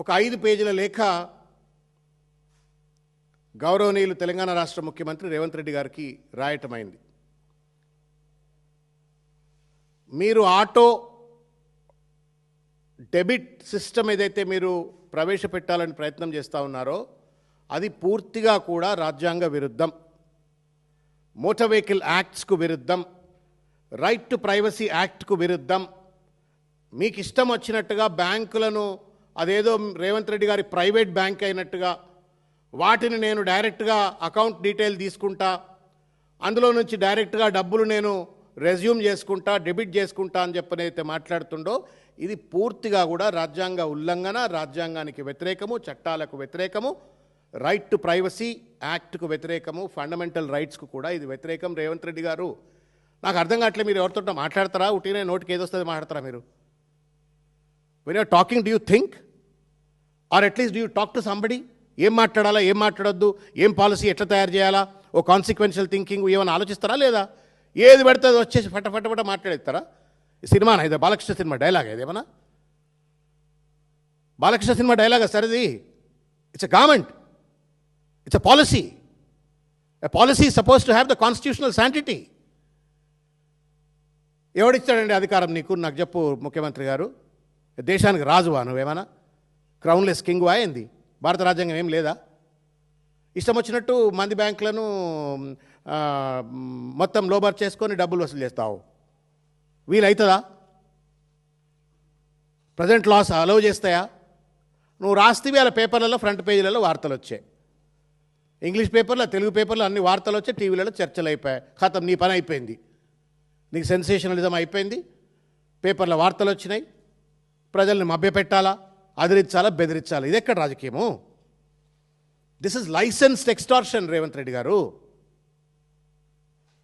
ఒక 5 పేజీల లేఖ గౌరవనీయులు తెలంగాణ రాష్ట్ర ముఖ్యమంత్రి రేవంత్ రెడ్డి గారికి రాయటమైంది. మీరు ఆటో డెబిట్ సిస్టమ్ ఏదైతే మీరు ప్రవేశపెట్టాలని ప్రయత్నం చేస్తూ ఉన్నారో అది పూర్తిగా కూడా రాజ్యాంగ విరుద్ధం, మోటార్ వెహికల్ యాక్ట్స్కు విరుద్ధం, రైట్ టు ప్రైవసీ యాక్ట్కు విరుద్ధం. మీకు ఇష్టం వచ్చినట్టుగా బ్యాంకులను అదేదో రేవంత్ రెడ్డి గారి ప్రైవేట్ బ్యాంక్ అయినట్టుగా వాటిని నేను డైరెక్ట్గా అకౌంట్ డీటెయిల్ తీసుకుంటా, అందులో నుంచి డైరెక్ట్గా డబ్బులు నేను రెజ్యూమ్ చేసుకుంటా, డెబిట్ చేసుకుంటా అని చెప్పనైతే మాట్లాడుతుండో ఇది పూర్తిగా కూడా రాజ్యాంగ ఉల్లంఘన, రాజ్యాంగానికి వ్యతిరేకము, చట్టాలకు వ్యతిరేకము, రైట్ టు ప్రైవసీ యాక్ట్కు వ్యతిరేకము, ఫండమెంటల్ రైట్స్కు కూడా ఇది వ్యతిరేకం. రేవంత్ రెడ్డి గారు, నాకు అర్థం కావట్లేదు, మీరు ఎవరితో మాట్లాడతారా? ఉట్టినే నోటికి ఏదొస్తుంది మాట్లాడతారా మీరు? When you're talking do you think, or at least do you talk to somebody? ఏం మాట్లాడాలా, ఏం మాట్లాడొద్దు, ఏం పాలసీ ఎట్లా తయారు చేయాలా, ఓ కాన్సిక్వెన్షియల్ థింకింగ్ ఏమైనా ఆలోచిస్తారా లేదా? ఏది పెడితే అది వచ్చేసి ఫట మాట్లాడేస్తారా? సినిమానా ఇది? బాలకృష్ణ సినిమా డైలాగ్ ఏదేమన్నా? బాలకృష్ణ సినిమా డైలాగ్ సరిది? It's a government, it's a policy. A policy is suppose to have the constitutional sanctity. ఎవడిచ్చాడండి అధికారం నీకు? నాకు చెప్పు ముఖ్యమంత్రి గారు. దేశానికి రాజువా నువ్వేమన్నా? క్రౌన్లెస్ కింగ్ అయింది? భారత రాజ్యాంగం ఏం లేదా? ఇష్టం వచ్చినట్టు మంది బ్యాంకులను మొత్తం లోబర్ చేసుకొని డబ్బులు వసూలు చేస్తావు. వీలవుతుందా? ప్రజెంట్ లాస్ అలౌ చేస్తాయా? నువ్వు రాస్తేవి అలా పేపర్లలో ఫ్రంట్ పేజీలలో వార్తలు వచ్చాయి, ఇంగ్లీష్ పేపర్లో, తెలుగు పేపర్లో అన్ని వార్తలు వచ్చాయి, టీవీలలో చర్చలు అయిపోయాయి. ఖతం, నీ పని అయిపోయింది, నీకు సెన్సేషనలిజం అయిపోయింది. పేపర్లో వార్తలు వచ్చినాయి, ప్రజల్ని మభ్యపెట్టాలా, అదిరించాలా, బెదిరించాలా. ఇది ఎక్కడ రాజకీయము? This is licensed extortion Revanth Reddy గారు.